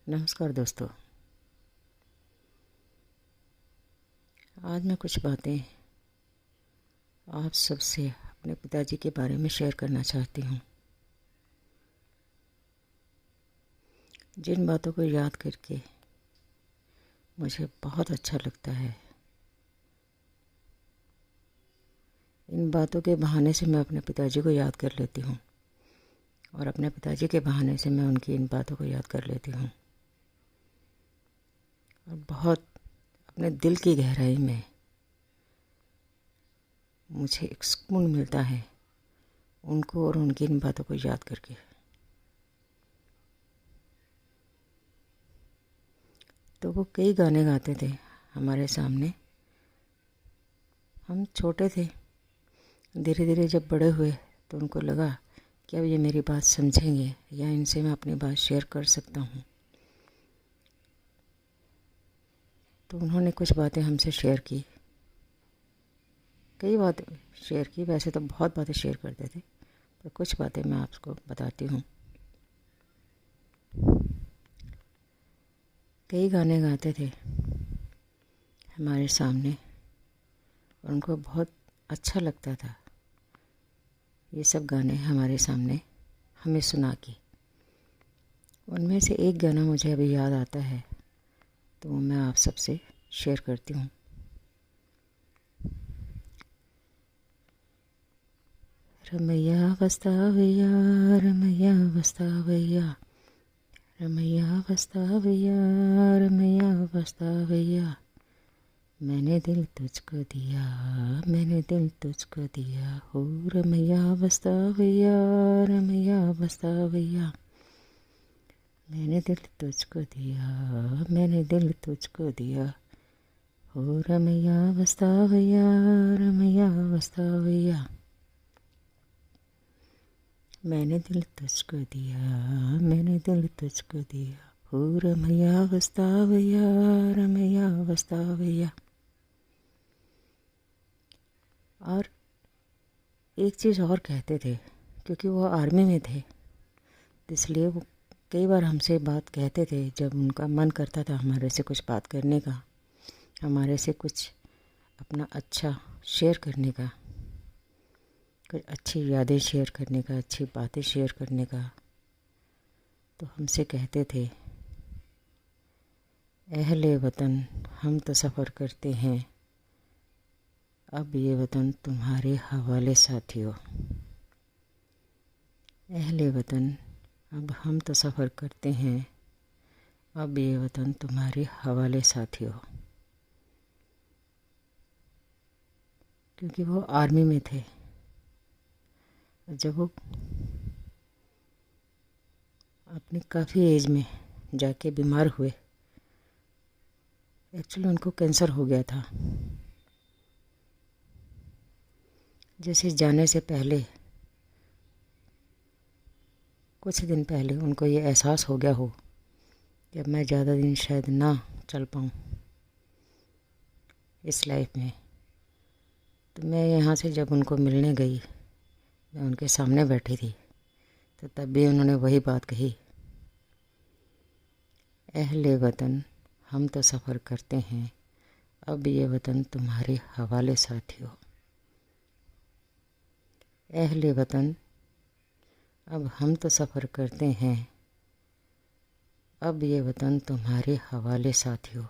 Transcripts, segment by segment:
नमस्कार दोस्तों। आज मैं कुछ बातें आप सबसे अपने पिताजी के बारे में शेयर करना चाहती हूँ। जिन बातों को याद करके मुझे बहुत अच्छा लगता है, इन बातों के बहाने से मैं अपने पिताजी को याद कर लेती हूँ और अपने पिताजी के बहाने से मैं उनकी इन बातों को याद कर लेती हूँ और बहुत अपने दिल की गहराई में मुझे एक सुकून मिलता है उनको और उनकी इन बातों को याद करके। तो वो कई गाने गाते थे हमारे सामने। हम छोटे थे, धीरे धीरे जब बड़े हुए तो उनको लगा कि अब ये मेरी बात समझेंगे या इनसे मैं अपनी बात शेयर कर सकता हूँ। तो उन्होंने कुछ बातें हमसे शेयर की, कई बातें शेयर की। वैसे तो बहुत बातें शेयर करते थे, पर कुछ बातें मैं आपको बताती हूँ। कई गाने गाते थे हमारे सामने और उनको बहुत अच्छा लगता था ये सब गाने हमारे सामने हमें सुना के। उनमें से एक गाना मुझे अभी याद आता है, तो वो मैं आप सबसे शेयर करती हूँ। रमैया वस्तावैया, रमैया वस्तावैया, रमैया वस्तावैया, रमैया वस्तावैया, मैंने दिल तुझको दिया, मैंने दिल तुझको दिया हो। रमैया वस्तावैया, रमैया वस्तावैया, मैंने दिल तुझको दिया, मैंने दिल तुझको दिया हो। रमैया वस्तावैया, रमैया वस्तावैया, मैंने दिल तुझको दिया, मैंने दिल तुझको दिया हो। रमैया वस्तावैया, रमैया वस्तावैया। और एक चीज़ और कहते थे, क्योंकि वो आर्मी में थे, इसलिए वो कई बार हमसे बात कहते थे जब उनका मन करता था हमारे से कुछ बात करने का, हमारे से कुछ अपना अच्छा शेयर करने का, कुछ अच्छी यादें शेयर करने का, अच्छी बातें शेयर करने का। तो हमसे कहते थे, अहले वतन हम तो सफ़र करते हैं, अब ये वतन तुम्हारे हवाले साथियों। अहले वतन अब हम तो सफ़र करते हैं, अब ये वतन तुम्हारे हवाले साथियों। क्योंकि वो आर्मी में थे। जब वो अपनी काफ़ी एज में जाके बीमार हुए, एक्चुअली उनको कैंसर हो गया था। जैसे जाने से पहले कुछ दिन पहले उनको ये एहसास हो गया हो कि अब मैं ज़्यादा दिन शायद ना चल पाऊँ इस लाइफ में। तो मैं यहाँ से जब उनको मिलने गई, मैं उनके सामने बैठी थी, तो तब भी उन्होंने वही बात कही, अहले वतन हम तो सफ़र करते हैं, अब ये वतन तुम्हारे हवाले साथियों। अहले वतन अब हम तो सफ़र करते हैं, अब ये वतन तुम्हारे हवाले साथियों।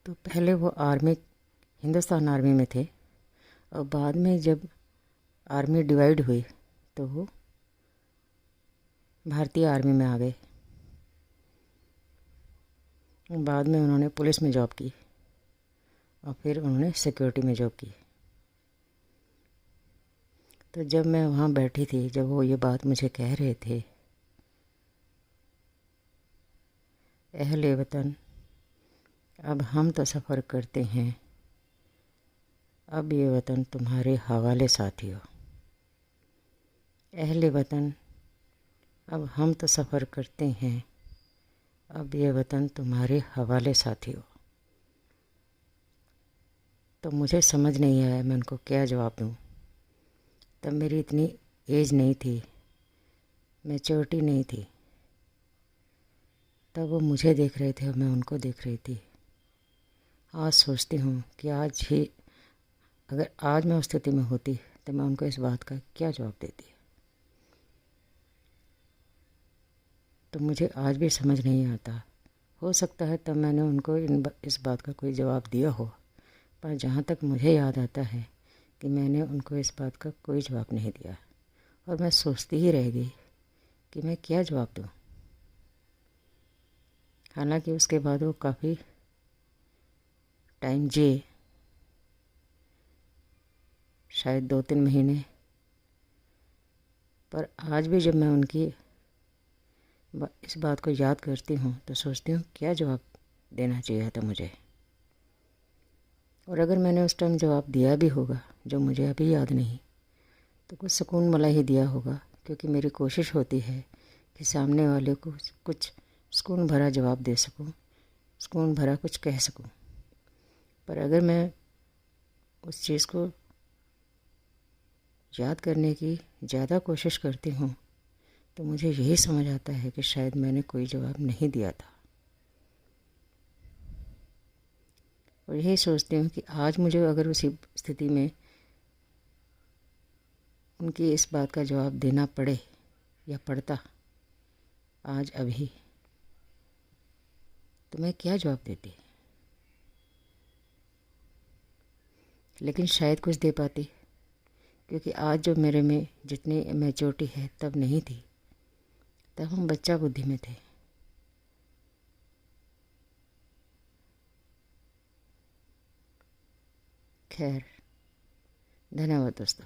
तो पहले वो हिंदुस्तान आर्मी में थे और बाद में जब आर्मी डिवाइड हुई तो वो भारतीय आर्मी में आ गए। बाद में उन्होंने पुलिस में जॉब की और फिर उन्होंने सिक्योरिटी में जॉब की। तो जब मैं वहाँ बैठी थी, जब वो ये बात मुझे कह रहे थे, अहले वतन अब हम तो सफ़र करते हैं, अब ये वतन तुम्हारे हवाले साथियों। अहले वतन अब हम तो सफ़र करते हैं, अब ये वतन तुम्हारे हवाले साथियों। तो मुझे समझ नहीं आया मैं उनको क्या जवाब दूँ। तब मेरी इतनी एज नहीं थी, मैच्योरिटी नहीं थी, तब वो मुझे देख रहे थे और मैं उनको देख रही थी। आज सोचती हूँ कि अगर आज मैं उस स्थिति में होती तो मैं उनको इस बात का क्या जवाब देती। तो मुझे आज भी समझ नहीं आता। हो सकता है तब मैंने उनको इस बात का कोई जवाब दिया हो, पर जहाँ तक मुझे याद आता है कि मैंने उनको इस बात का कोई जवाब नहीं दिया, और मैं सोचती ही रह गई कि मैं क्या जवाब दूँ। हालांकि उसके बाद वो काफ़ी टाइम जिए, शायद 2-3 महीने, पर आज भी जब मैं उनकी इस बात को याद करती हूँ तो सोचती हूँ क्या जवाब देना चाहिए था मुझे। और अगर मैंने उस टाइम जवाब दिया भी होगा, जो मुझे अभी याद नहीं, तो कुछ सुकून वाला ही दिया होगा, क्योंकि मेरी कोशिश होती है कि सामने वाले को कुछ सुकून भरा जवाब दे सकूं, सुकून भरा कुछ कह सकूं। पर अगर मैं उस चीज़ को याद करने की ज़्यादा कोशिश करती हूँ तो मुझे यही समझ आता है कि शायद मैंने कोई जवाब नहीं दिया था। और यही सोचती हूँ कि आज मुझे अगर उसी स्थिति में उनकी इस बात का जवाब देना पड़े या पड़ता आज अभी, तो मैं क्या जवाब देती। लेकिन शायद कुछ दे पाती, क्योंकि आज जो मेरे में जितनी मैच्योरिटी है तब नहीं थी। तब हम बच्चा बुद्धि में थे। खैर, धन्यवाद दोस्तों।